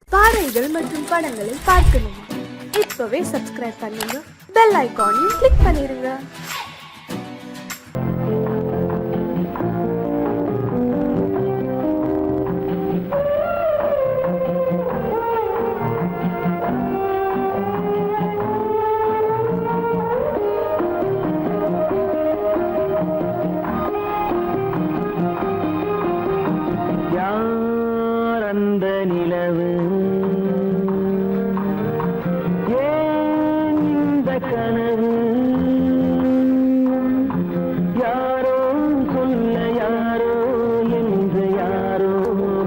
பாடல்கள் மற்றும் படங்களை பார்க்கணுமா? இப்பவே சப்ஸ்கிரைப் பண்ணுங்க, பெல் ஐகானையும் கிளிக் பண்ணிருங்க. அந்த நிலவு ஏன் இந்த கனவு யாரோ சொல்ல யாரோ என்று யாரோ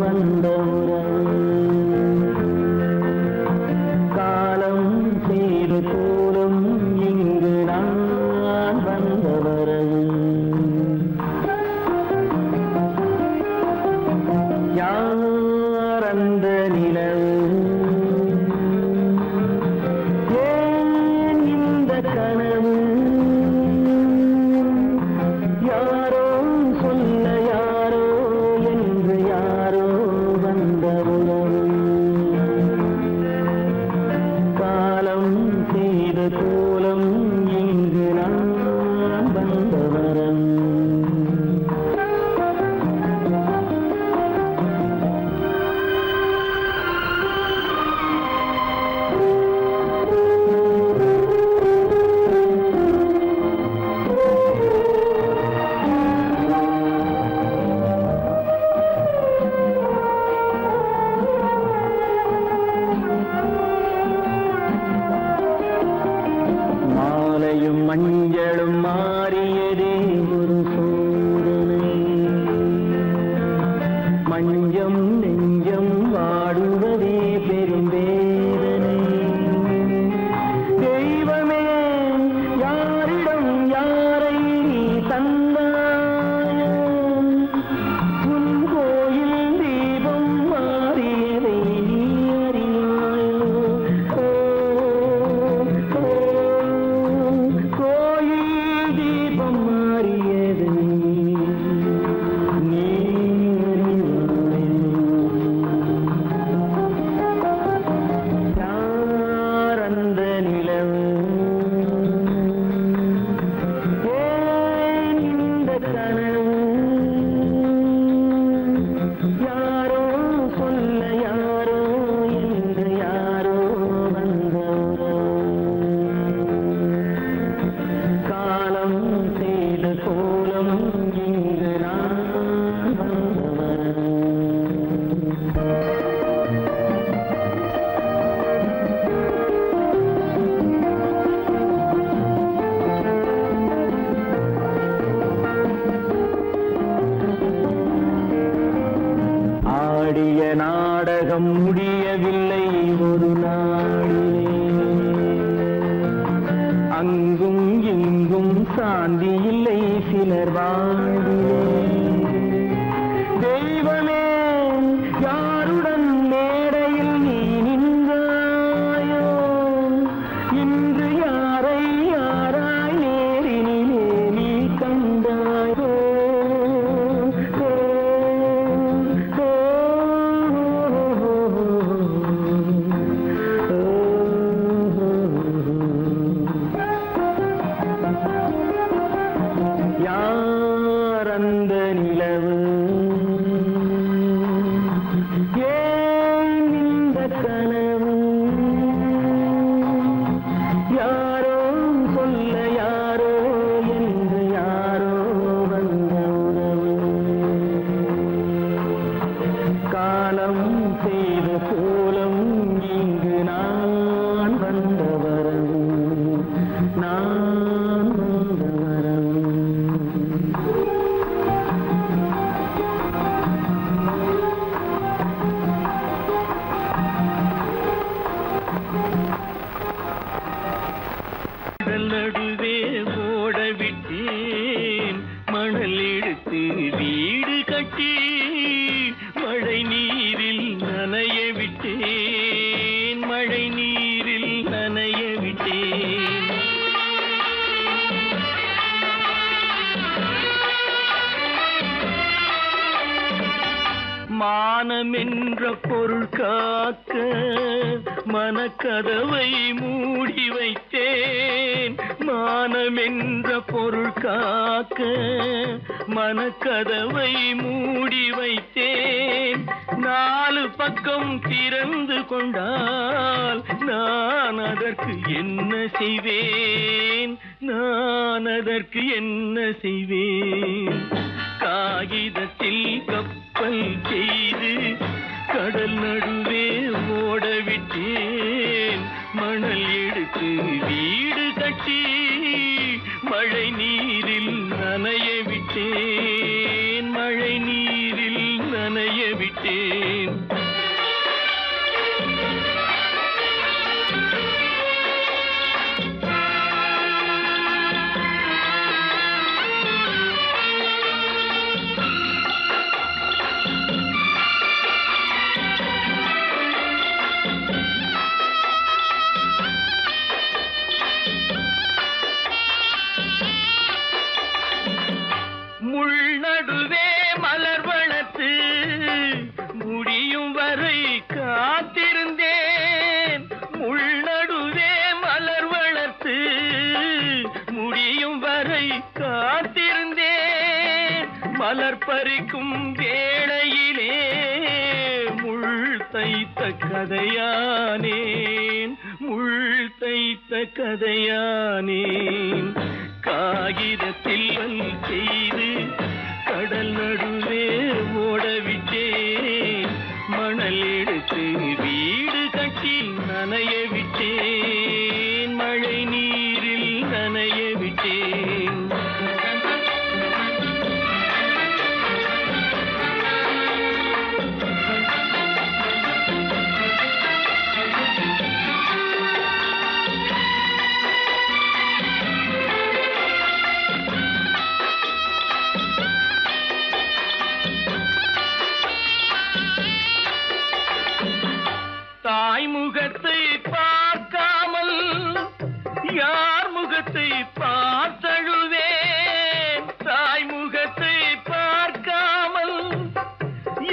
வந்த உறவு காலம் செய்து போலும் இங்கு நான் வந்த வரவு அந்த நிலவு ஏன் இந்த கனவு யாரோ சொல்ல யாரோ என்று யாரோ வந்த உறவு காலம் செய்த கோலம் இங்கு நான் வந்த வரம் மஞ்சளும் மாறியதே ஒரு சோதனை மஞ்சம் நெஞ்சம் வாடுவதே பெரும் வேதனை தெய்வமே யாரிடம் யாரை நீ தந்தாயோ உன் கோயில் தீபம் மாறியதை நீ அறியாயோ யாரோ சொல்ல யாரோ என்று யாரோ வந்த காலம் செய்த கோலம் இங்கு நான் வந்தவர் ஆடிய நாடகம் முடியவில்லை ஒரு நாளிலே அங்கும் இங்கும் சாந்தி இல்லை சிலர் வாழ்விலே தெய்வமே யாருடன் மேடையில் நீ நின்றாயோ இன்று யாரை யாராய் நேரினிலே நீ கண்டாயோ அந்த மானம் என்ற பொருள் காக்க மனக்கதவை மூடி வைத்தேன். மானம் என்ற பொருள் காக்க மனக்கதவை மூடி வைத்தேன். 4 பக்கம் திறந்து கொண்டால் நான் அதற்கு என்ன செய்வேன்? நான் அதற்கு என்ன செய்வேன்? காகிதத்தில் கப்பல் செய்து கடல் நடுவே ஓடவிட்டேன். மணல் எடுத்து வீடு கட்டி மழை நீரில் நனைய விட்டேன். மழை நீரில் நனைய விட்டேன். முள்நடுவே மலர் வளர்த்து முடியும் வரை காத்திருந்தேன். முள்நடுவே மலர் வளர்த்து முடியும் வரை காத்திருந்தேன். மலர் பறிக்கும் வேளையிலே முள் தைத்த கதையானேன். முள் தைத்த கதையானேன். காகிதத்தில் செய்து கடல் நடுவே ஓடவிட்டேன். மணல் எடுத்து வீடு கட்டி நனைய விட்டேன். மழை நீரில் நனைய விட்டேன். தாய் முகத்தை பார்க்காமல் யார் முகத்தை பார்த்தழுவேன். தாய் முகத்தை பார்க்காமல்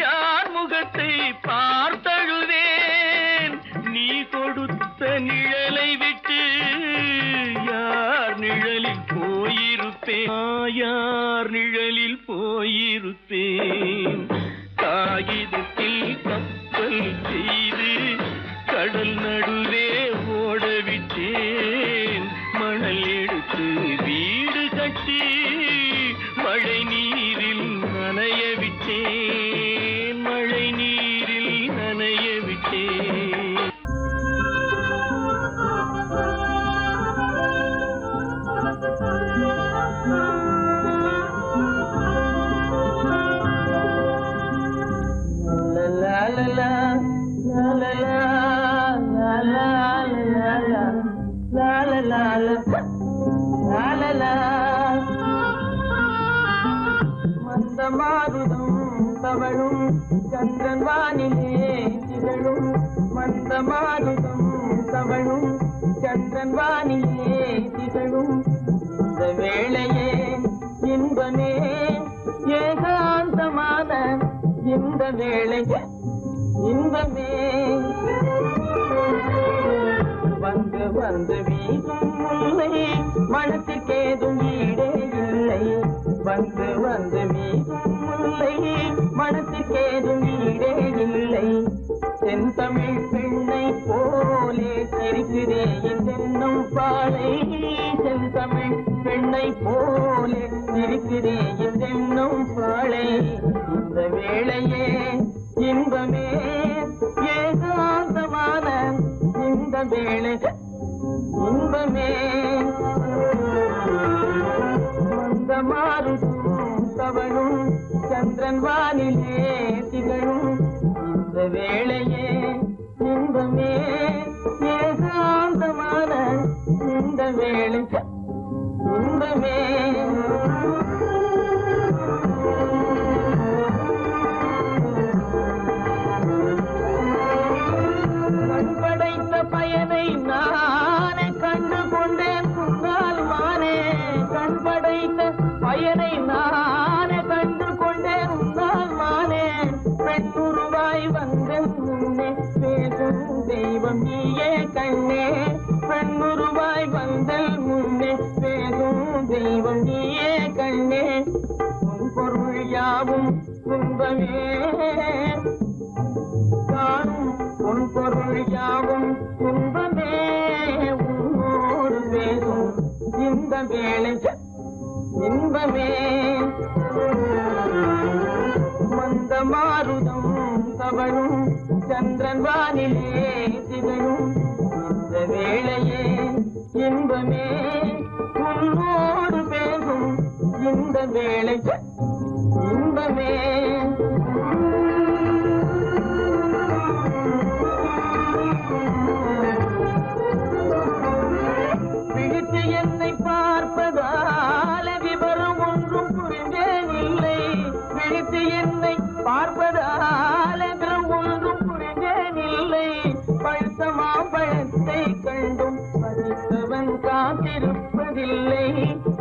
யார் முகத்தை பார்த்தழுவேன். நீ கொடுத்த நிழலை விட்டு யார் நிழலில் போயிருப்பேன். யார் நிழலில் போயிருப்பேன். காகிதத்தில் கப்பல் செய்து கடல் நடுவே ஓடவிட்டேன். மணல் எடுத்து வீடு கட்டி மழை நீரில் நனைய விட்டேன். மழை நீரில் நனைய விட்டேன். மந்தமாருதம் தவழும் சந்திரன் வானிலே திகழும். மந்தமாருதம் தவழும் சந்திரன் வானிலே திகழும். இந்த வேளையே இன்பமே ஏகாந்தமான இந்த வேளை இன்பமே. வந்து வந்து வீசும் முல்லை மனத்துக்கேதும் ஈடே இல்லை. வந்து வந்து வீசும் முல்லை மனத்துக்கேதும் ஈடே இல்லை. தென்தமிழ் பெண்ணை போலே சிரிக்கிறே தென்னும் பாலை. தென்தமிழ் பெண்ணை போலே சிரிக்கிறே தென்னும் பாலை. இந்த வேளையே இன்பமே ஏகாந்தமான இந்த வேளை இன்பமே. மந்தமாருதம் தவழும் சந்திரன் வானிலே திகழும். இந்த வேளையே இன்பமே ஏகாந்தமான இந்த வேளை இன்பமே. கண்படைத்த பயனை நானே கண்டு கொண்டேன் குன்றால் மானே. கண்படைத்த பயனை நானே கண்டு கொண்டேன் உன்னால் மானே. பெண்ணுருவா தெய்வம் நீயே கண்ணே பெண்ணுருவாய் வந்தல் முன்னே பேசும் தெய்வம் நீயே கண்ணே உன் பொருள் யாவும் துன்பமே காணும் உன் பொருள் யாவும் துன்பமே உன்னோடு பேசும் இந்த வேளை இன்பமே மந்த மாருதம் தவழும் சந்திரன் வானிலே திகழும் இந்த வேளையே இன்பமே உன்னோடு பேசும் இந்த வேளை இன்பமே பிடித்து என்னை பார்ப்பதால விவரம் ஒன்றும் புரிந்தேன் இல்லை பிடித்து என்னை பார்ப்பதால விவரம் ஒன்றும் புரிந்தேன் இல்லை பழுத்த மாம்பழத்தை கண்டும் பசித்தவன் காத்திருப்பதில்லை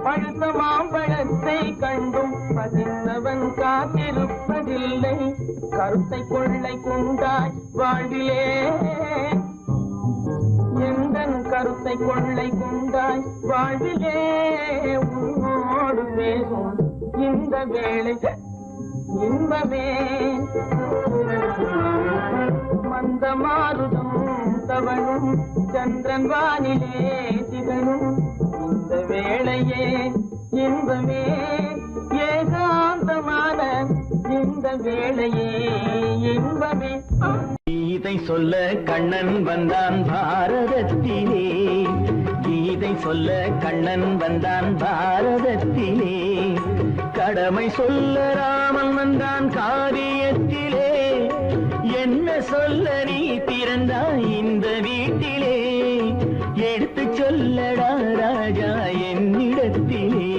பழுத்த மாம்பழத்தை கண்டும் பசித்தவன் காத்திருப்பதில்லை கருத்தை கொள்ளை கொண்டாய் வாழ்விலே எந்தன் கருத்தை கொள்ளை கொண்டாய் வாழ்விலே உன்னோடு பேசும் இந்த வேளை இன்பமே மந்த மாருதம் தவழும் சந்திரன் வானிலே திகழும் இந்த வேளையே இன்பமே ஏகாந்தமான இந்த வேளையே இன்பமே கீதை சொல்ல கண்ணன் வந்தான் பாரதத்திலே கீதை சொல்ல கண்ணன் வந்தான் பாரதத்திலே கடமை சொல்ல ராமன் வந்தான் காரியத்திலே என்ன சொல்ல நீ பிறந்தாய் இந்த வீட்டிலே எடுத்து சொல்லடா ராஜா என்னிடத்திலே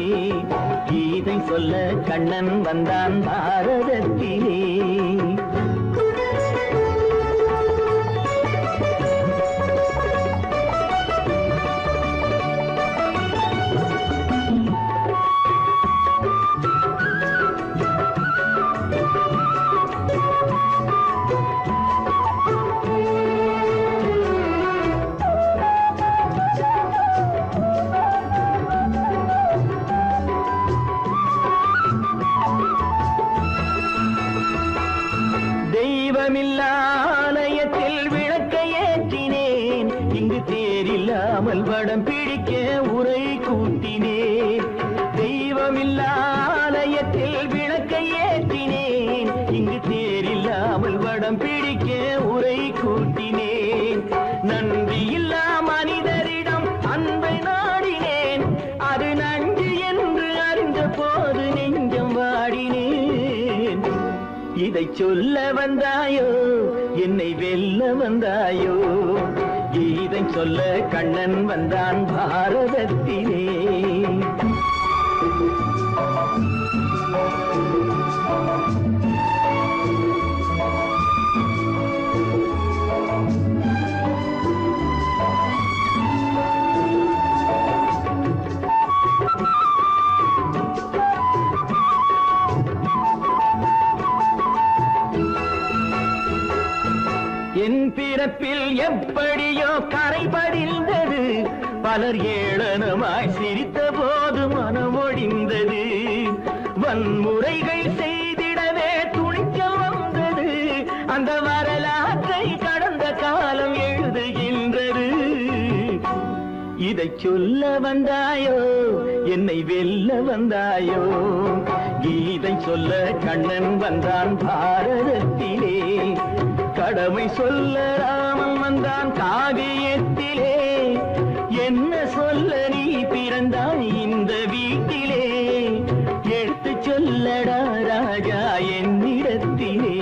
கீதை சொல்ல கண்ணன் வந்தான் பாரதத்திலே தெய்வமில்லாலயத்தில் விளக்கை ஏற்றினேன் இங்கு தேரில்லாமல் வடம் பிடிக்க உரை கூட்டினேன் தெய்வமில்லாலயத்தில் விளக்கை ஏற்றினேன் இங்கு தேரில்லாமல் வடம் பிடிக்க உரை கூட்டினேன் நன்றியில்லா மனிதரிடம் அன்பை நாடினேன் அது நன்றி என்று அறிந்த போது நெஞ்சம் வாடினேன் இதை சொல்ல வந்தாயோ என்னை வெல்ல வந்தாயோ கீதை சொல்ல கண்ணன் வந்தான் பாரதத்திலே என் பிறப்பில் எப்படியோ கரை படிந்தது பலர் ஏளனமாய் சிரித்த போது மனமொழிந்தது வன்முறைகள் செய்திடவே துணிச்சல் வந்தது அந்த வரலாற்றை கடந்த காலம் எழுதுகின்றது இதை சொல்ல வந்தாயோ என்னை வெல்ல வந்தாயோ கீதை சொல்ல கண்ணன் வந்தான் பாரதத்திலே கடமை சொல்ல ராமன் வந்தான் காவியத்திலே என்ன சொல்ல நீ பிறந்தாய் இந்த வீட்டிலே எடுத்து சொல்லடா ராஜா என்னிடத்திலே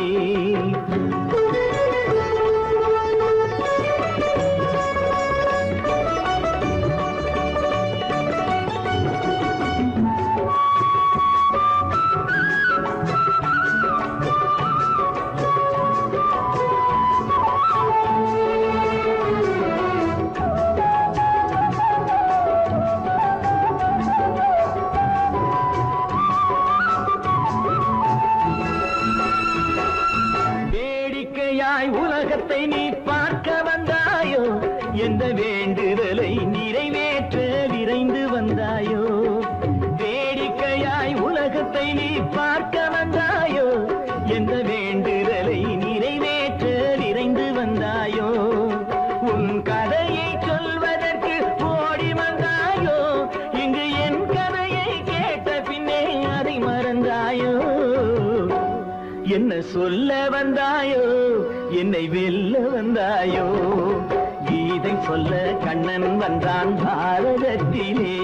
எந்த வேண்டுதலை நிறைவேற்ற விரைந்து வந்தாயோ வேடிக்கையாய் உலகத்தை நீ பார்க்க வந்தாயோ எந்த வேண்டுதலை நிறைவேற்ற விரைந்து வந்தாயோ உன் கதையை சொல்வதற்கு ஓடி வந்தாயோ இங்கு என் கதையை கேட்ட பின்னே அதை மறந்தாயோ என்ன சொல்ல வந்தாயோ என்னை வெல்ல வந்தாயோ கீதை சொல்ல கண்ணன் வந்தான் பாரதத்திலே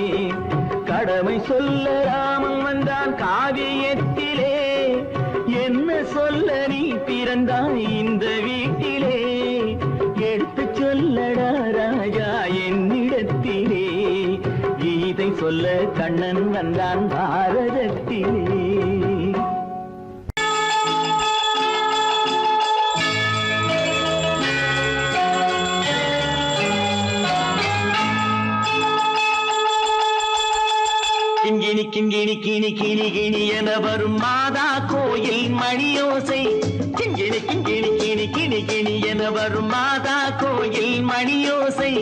கடமை சொல்ல ராமன் வந்தான் காவியத்திலே என்ன சொல்ல நீ பிறந்தாய் இந்த வீட்டிலே எடுத்து சொல்லடா ராஜா என்னிடத்திலே கீதை சொல்ல கண்ணன் வந்தான் பாரதத்திலே கிங்கிணி கிங்கிணி கிணி கிணி கிணி என வரும் மாதா கோயில் மணியோசை கிங்கிணி கிங்கிணி கிணி கிணி கிணி என வரும் மாதா கோயில் மணியோசை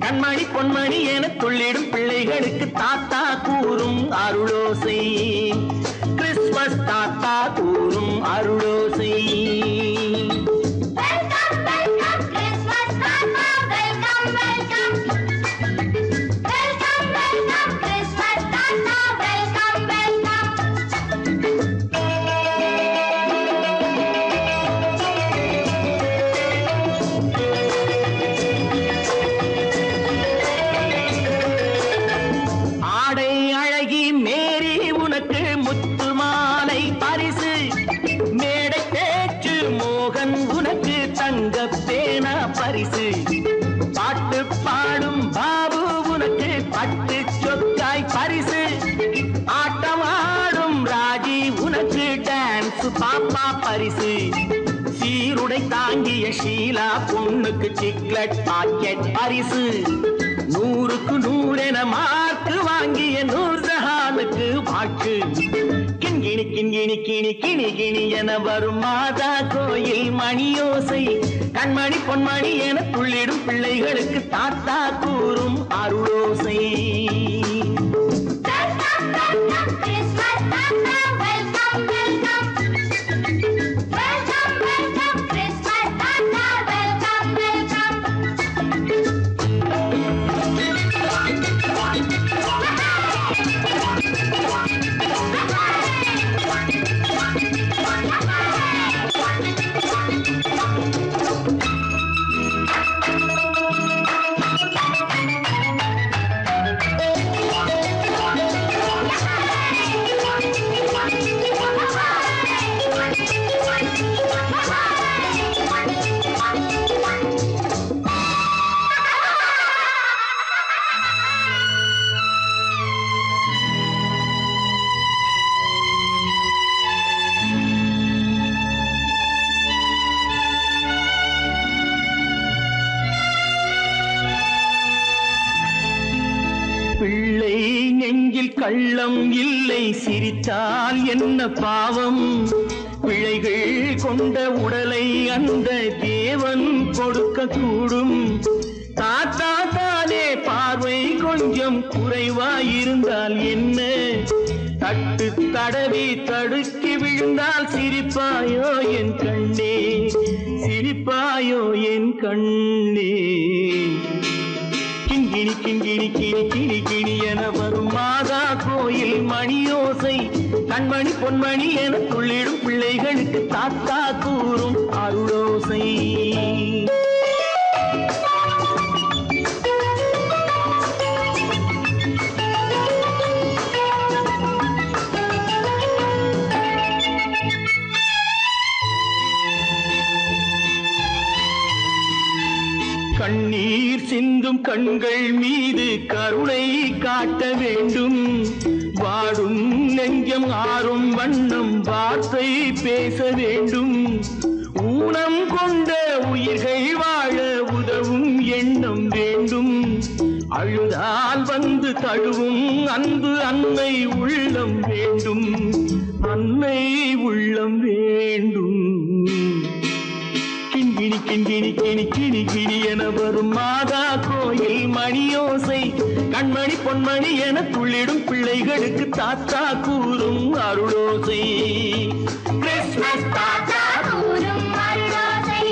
கண்மணி பொன்மணி என துள்ளிடும் பிள்ளைகளுக்கு தாத்தா கூறும் அருளோசை கிறிஸ்துமஸ் தாத்தா கூறும் அருளோசை பாட்டு பாடும் பாபு உனக்கு பட்டு சொக்காய் பரிசு ஆட்டமாடும் ராஜி உனக்கு டான்ஸ் பாப்பா பரிசு சீருடை தாங்கிய ஷீலா பொண்ணுக்கு சிக்லெட் பாக்கெட் பரிசு 100க்கு 100 என மார்க்கு வாங்கிய நூர்ஜஹானுக்கு வாக்கு கிண்கிணி கிண்கிணி கிணி கிணி கிணி என வரும் மாதா கோயில் மணியோசை கண்மணி பொன்மணி என துள்ளிடும் பிள்ளைகளுக்கு தாத்தா கூறும் அருளோசை பிள்ளை நெஞ்சில் கள்ளம் இல்லை சிரித்தால் என்ன பாவம் பிழைகள் கொண்ட உடலை அந்த தேவன் கொடுக்க கூடும் தாத்தா தானே பார்வை கொஞ்சம் குறைவாயிருந்தால் என்ன தட்டு தடவி தடுக்கி விழுந்தால் சிரிப்பாயோ என் கண்ணே சிரிப்பாயோ என் கண்ணே கிண்கிணி கிண்கிணி கிணி கிணி கிணி என வரும் மாதா கோயில் மணியோசை கண்மணி பொன்மணி என துள்ளிடும் பிள்ளைகளுக்கு தாத்தா கூறும் அருளோசை கண்ணீர் சிந்தும் கண்கள் மீது கருணை காட்ட வேண்டும் வாடும் நெஞ்சம் ஆறும் வண்ணம் வார்த்தை பேச வேண்டும் ஊனம் கொண்ட உயிர்கள் வாழ உதவும் எண்ணம் வேண்டும் அழுதால் வந்து தழுவும் அன்பு அன்னை உள்ளம் வேண்டும் அன்னை உள்ளம் வேண்டும் கிண்கிணி கிண்கிணி கிணி கிணி கிணி என வரும் மாதா கோயில் மணியோசை கண்மணி பொன்மணி என துள்ளிடும் பிள்ளைகளுக்கு தாத்தா கூறும் அருளோசை கிறிஸ்துமஸ் தாத்தா கூறும் அருளோசை.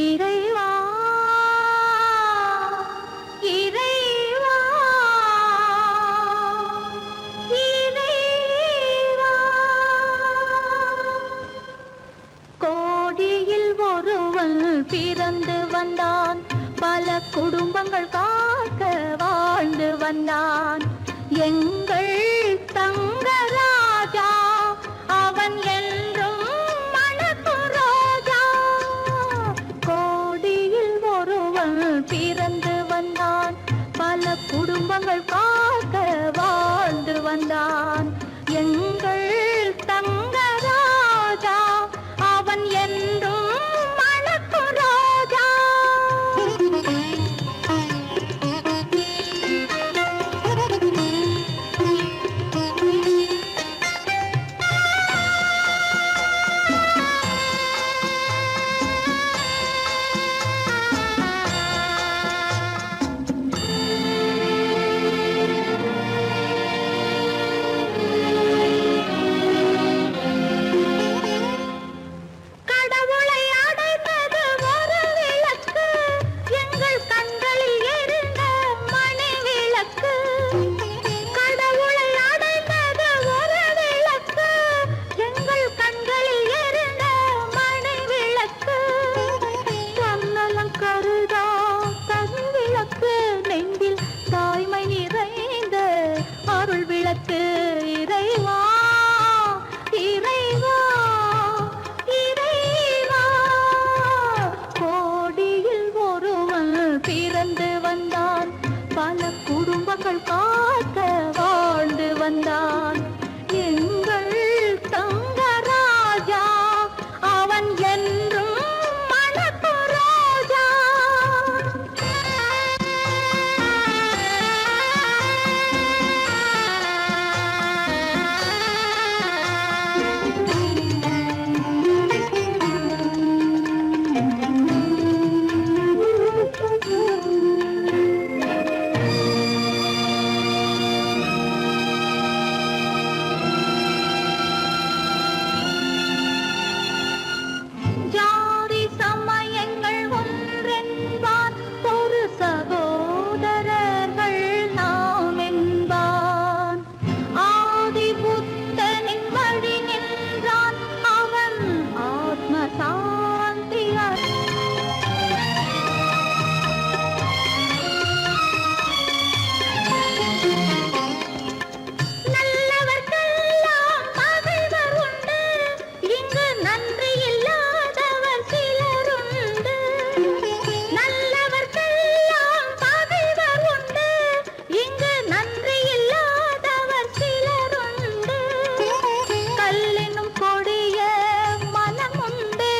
இறைவா இறைவா இறைவா கோடியில் ஒருவன் பிறந்து வந்தான் பல குடும்பங்கள் காக்க வாழ்ந்து வந்தான் எங்கள் தங்கராஜா அவன் என்றும் மணக்கும் ரோஜா கோடியில் ஒருவன் பிறந்து வந்தான் பல குடும்பங்கள் காக்க வாழ்ந்து வந்தான் எங்கள் தங்கராஜா அவன் என்றும் மணக்கும் ரோஜா. கடவுளை அடைந்தது ஒரு விளக்கு எங்கள் கண்களில் எரிந்த மணி விளக்கு கடவுளை அடைந்தது ஒரு விளக்கு எங்கள் கண்களில் எரிந்த மணி விளக்கு தன்னலம் கருதா தன் விளக்கு நெஞ்சில் தாய்மை நிறைந்த அருள் விளக்கு இறைவா இறைவா இறைவா கோடியில் ஒருவன் பிறந்து வந்தான் பல குடும்பங்கள் காக்க வாழ்ந்து வந்தான் எங்கள் தங்கராஜா அவன் என்றும் மணக்கும் ரோஜா. ஜாதி சமயங்கள் ஒன்றென்பார் ஒரு சகோதரர்கள் நாம் என்பான் ஆதி புத்தனின் வழி நின்றான் அவன் ஆத்ம சாந்தி நல்லவர்க்கெல்லாம் பகைவர் உண்டு இங்கு நன்றி இல்லாதவர் சிலருண்டு நல்லவர்க்கெல்லாம் பகைவர் உண்டு இங்கு நன்றி இல்லாதவர் சிலருண்டு கல்லினும் கொடிய மனமுண்டு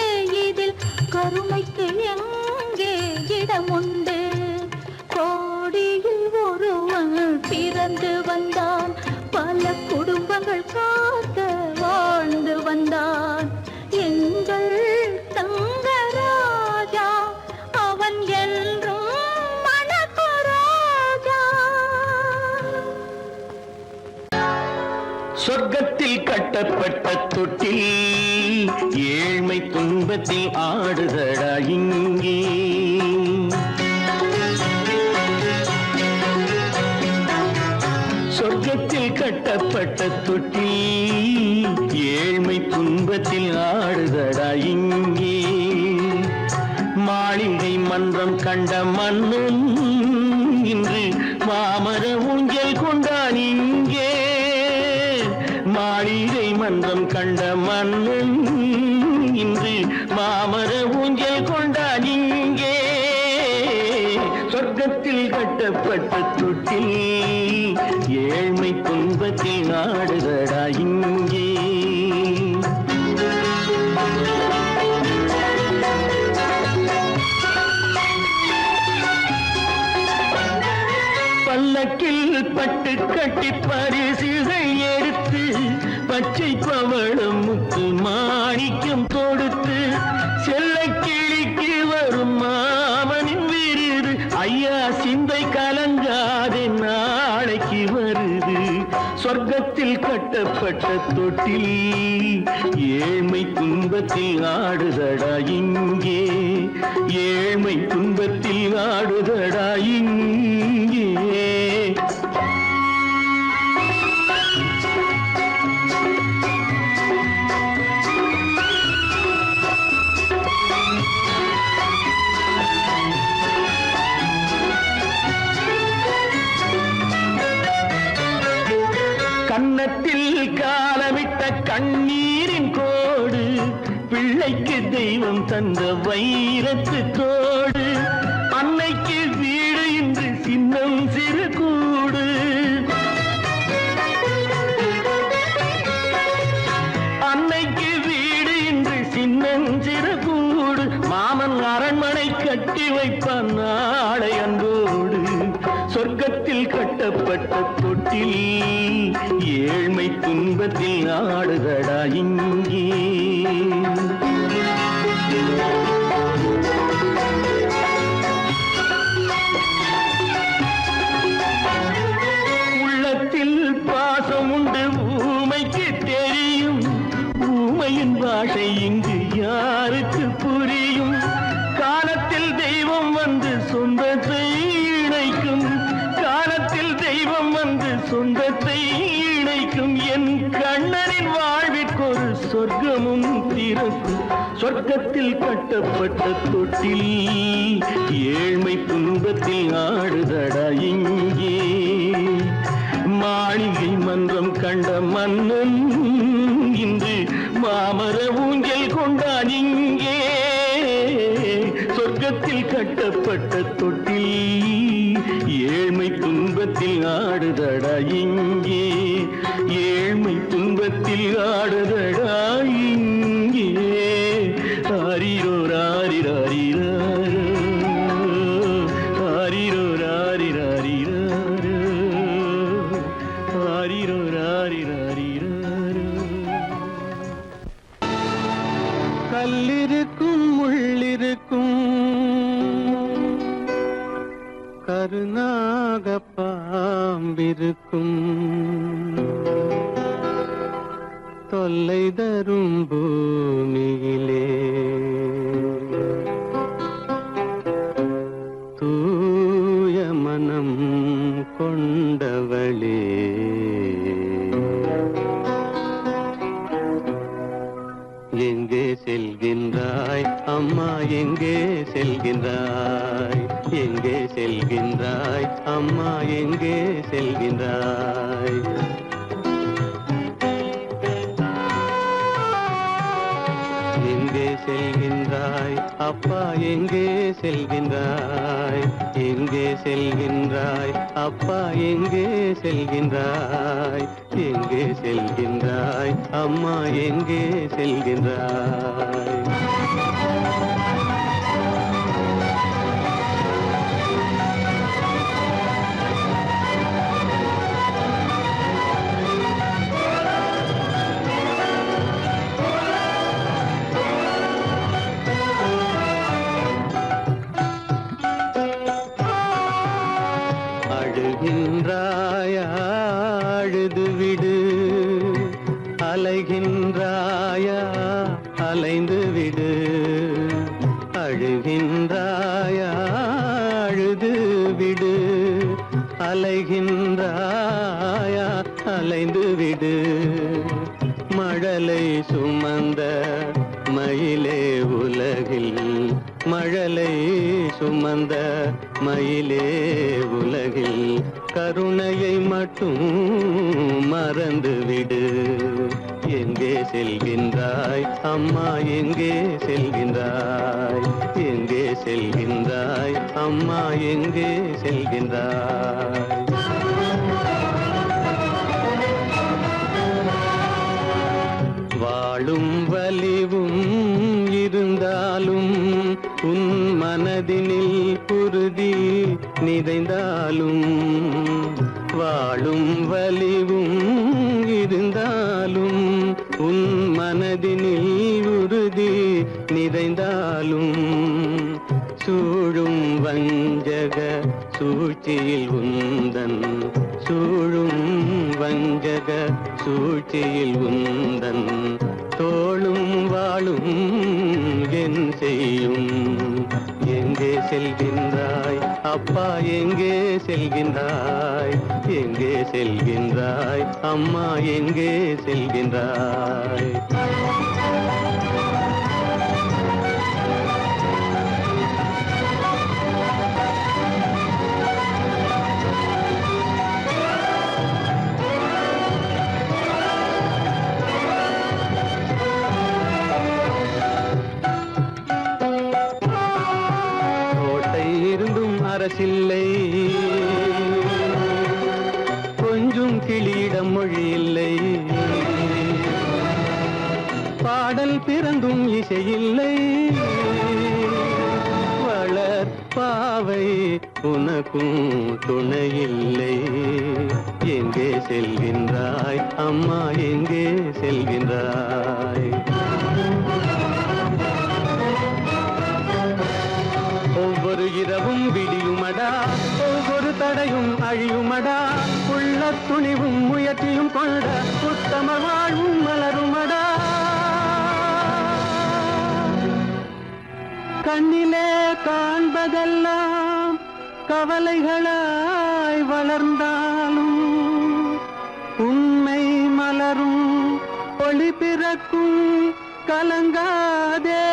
இதில் கருமைக்கு எங்கே இடமுண்டு கோடியில் ஒருவன் பிறந்து வந்தான் பல குடும்பங்கள் காக்க வாழ்ந்து வந்தான் எங்கள் தங்கராஜா அவன் என்றும் மணக்கும் ரோஜா. சொர்க்கத்தில் கட்டப்பட்ட தொட்டில் ஏழ்மை துன்பத்தில் ஆடுதடா இங்கே சொர்க்கத்தில் கட்டப்பட்ட தொட்டில் ஏழ்மை துன்பத்தில் ஆடுதடா இங்கே மாளிகை மன்றம் கண்ட மன்னன் இன்று மாமர ஊஞ்சல் கொண்டான் இங்கே மாளிகை மன்றம் கண்ட மன்னன் இன்று மாமர ஊஞ்சல் கொண்டான் இங்கே சொர்க்கத்தில் கட்டப்பட்ட தொட்டில் ஏழ்மை துன்பத்தில் நாடுதடா இங்கே பல்லக்கில் பட்டு கட்டி பரிசுகள் எடுத்து பச்சை பவளம் முத்து மாணிக்கம் தொடுத்து செல்ல கிளிக்கு வரும் மாமனின் விருது ஐயா சிந்தை கலங்காதே நாளைக்கு வருது சொர்க்கத்தில் கட்டப்பட்ட தொட்டில் ஏழ்மை துன்பத்தில் ஆடுதடா இங்கே ஏழ்மை துன்பத்தில் ஆடுதடா இங்கே கன்னத்தில் காலமிட்ட கண்ணீரின் கோடு பிள்ளைக்கு தெய்வம் தந்த வைரத்து தோடு அன்னைக்கு வீடு இன்று சின்னம் சிறு கூடு அன்னைக்கு வீடு இன்று சின்னம் சிறு கூடு மாமன் அரண்மனை கட்டி வைப்பான் நாளை அன்போடு சொர்க்கத்தில் கட்டப்பட்ட தொட்டில் ஏழ்மை துன்பத்தில் ஆடுதடா இங்கே உள்ளத்தில் பாசம் உண்டு ஊமைக்கு தெரியும் ஊமையின் பாஷை இங்கு யாருக்கு புரியும் காலத்தில் தெய்வம் வந்து சொந்தத்தை இணைக்கும் காலத்தில் தெய்வம் வந்து சொந்தத்தை இணைக்கும் என் கண்ணனின் வாழ்விற்கொரு சொர்க்கமும் திறக்கும் சொர்க்கத்தில் கட்டப்பட்ட தொட்டில் ஏழ்மை துன்பத்தில் ஆடுதடா இங்கே மாளிகை மன்றம் கண்ட மன்னன் இன்று மாமர ஊஞ்சல் கொண்டான் இங்கே சொர்க்கத்தில் கட்டப்பட்ட தொட்டில் ஏழ்மை துன்பத்தில் ஆடுதடா இங்கே ஏழ்மை துன்பத்தில் ஆடுதடா இங்கே ஆரிரோ ராரிராரிரோ ஆரிரோ ராரிராரிரோ ஆரிரோ ராரிராரிரோ கல்லிருக்கும் முள்ளிருக்கும் கருநாக பாம்பிருக்கும் தொல்லை தரும் பூமியிலே தூய மனம் கொண்டவளே எங்கே செல்கின்றாய் அம்மா எங்கே செல்கின்றாய் எங்கே செல்கின்றாய் அம்மா எங்கே செல்கின்றாய் எங்கே செல்கின்றாய் அப்பா எங்கே செல்கின்றாய் எங்கே செல்கின்றாய் அப்பா எங்கே செல்கின்றாய் எங்கே செல்கின்றாய் அம்மா எங்கே செல்கின்றாய் அழுகின்றாயா அழுது விடு அலைகின்றாயா அலைந்து விடு அழுகின்றாயா அழுது விடு அலைகின்றாயா அலைந்து விடு மழலை சுமந்த மயிலே உலகில் மழலை சுமந்த மயிலே உலகில் கருணையை மட்டும் மறந்துவிடு எங்கே செல்கின்றாய் அம்மா எங்கே செல்கின்றாய் எங்கே செல்கின்றாய் அம்மா எங்கே செல்கின்றாய் வாழும் வலிவும் இருந்தாலும் உன் மனதினில் உறுதி நிறைந்தாலும் வாழும் வலிவும் இருந்தாலும் உன் மனதினில் உறுதி நிறைந்தாலும் சூழும் வஞ்சக சூழ்ச்சியில் உந்தன் சூழும் வஞ்சக சூழ்ச்சியில் உந்தன் தோளும் வாழும் என் செய்யும் எங்கே செல்கின்றாய் அப்பா எங்கே செல்கின்றாய் எங்கே செல்கின்றாய் அம்மா எங்கே செல்கின்றாய் அரசில்லை கொஞ்சம் கிளியிடம் மொழி இல்லை பாடல் பிறந்தும் இசையில்லை வளர் பாவை உனக்கும் துணையில்லை எங்கே செல்கின்றாய் அம்மா எங்கே செல்கின்றாய் ஒவ்வொரு இரவும் விடியுமடா ஒவ்வொரு தடையும் அழியுமடா உள்ள துணிவும் முயற்சியும் கொண்ட உத்தம வாழ்வும் மலருமடா கண்ணிலே காண்பதெல்லாம் கவலைகளாய் வளர்ந்தாலும் உண்மை மலரும் ஒளி பிறக்கும் கலங்காதே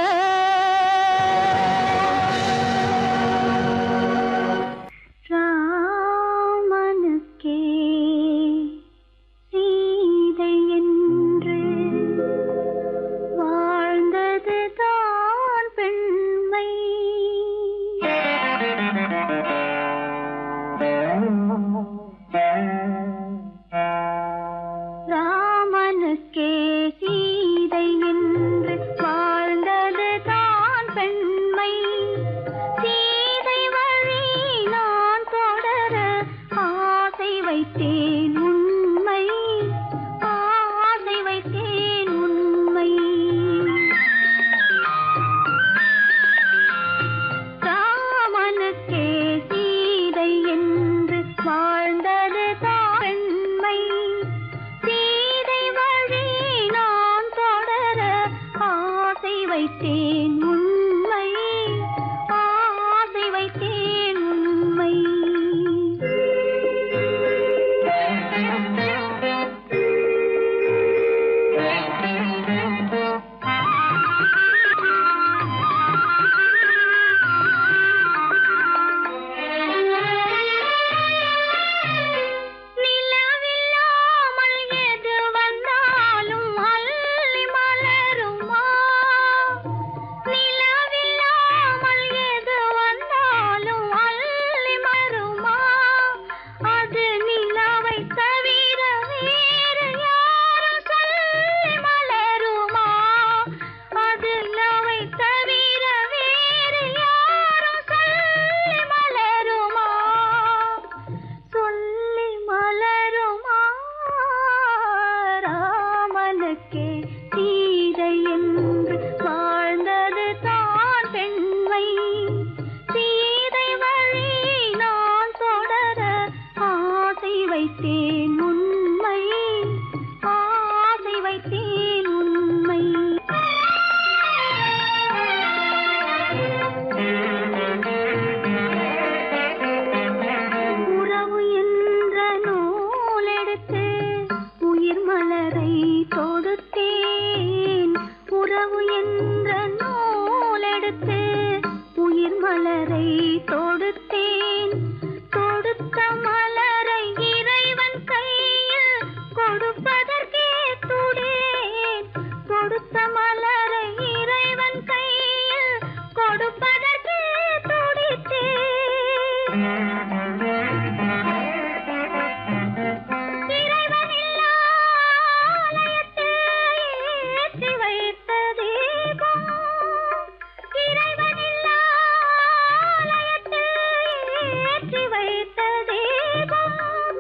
ஏற்றி வைத்த தீபம்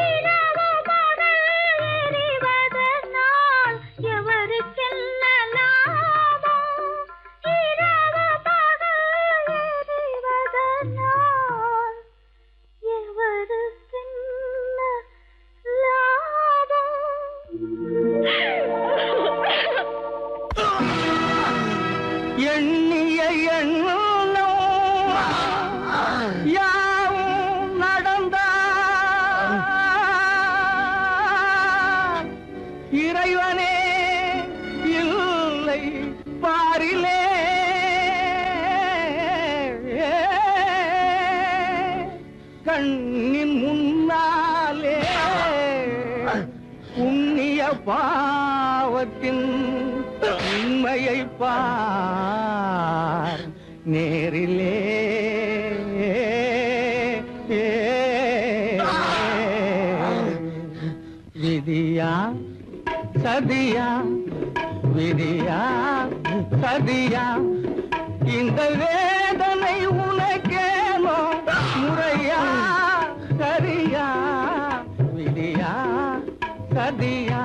இரவு பகல் எரிவதனால் எவருக்கென்ன லாபம்? இரவு பகல் எரிவதனால் எவருக்கென்ன லாபம்? எண்ணிய எண்ணம் யாவும் நடந்தார் இறைவனே இல்லை பாரிலே கண்ணின் முன்னாலே புண்ணிய பாவத்தின் உண்மையை பார் நேரிலே விதியா சதியா விதியா சதியா இந்த வேதனை உனக்கேனோ முறையா சரியா விதியா சதியா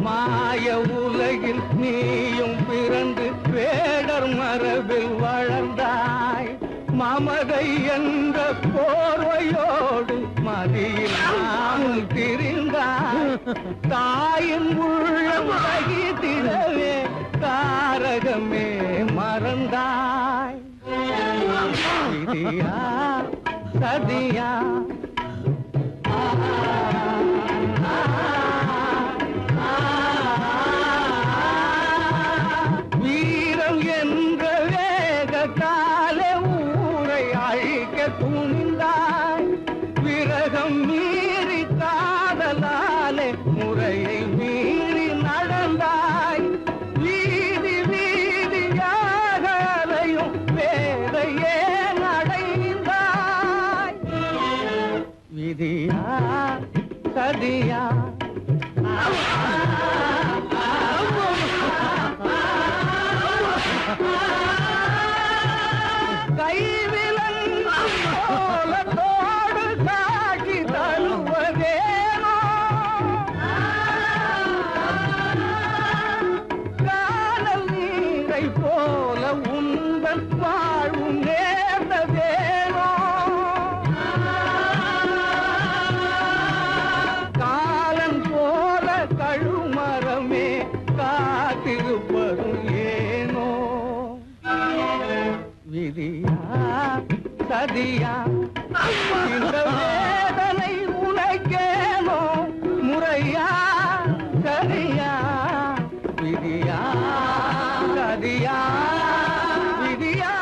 மாய உலகில் நீயும் பிறந்து வேடர் மரபில் வளர்ந்தாய் மமதை என்ற போர்வையோடு மதியில் நாமும் திரிந்தாய் தாயின் உள்ளம் வகித்திடவே தாரகமே மறந்தாய் விதியா சதியா வீரம் என்ற வேகத்தாலே ஊரை அழிக்க துணிந்தாய் விரகம் மீறி காதலாலே முறையை மீறி நடந்தாய் வீதி வீதியாக அலையும் வேதையே நடைந்தாய் விதியா சதியா கைவிலங்கு கோலத்தோடு காட்சி தருவதேனோ காணல் நீரை போல உந்தன் வாழ்வும் நேர்ந்ததேனோ காலன் போல கழுமரமே காத்திருப்பதும் ஏனோ விதியா சதியா இந்த வேதனை உனக்கேனோ முறையா சரியா விதியா சதியா விதியா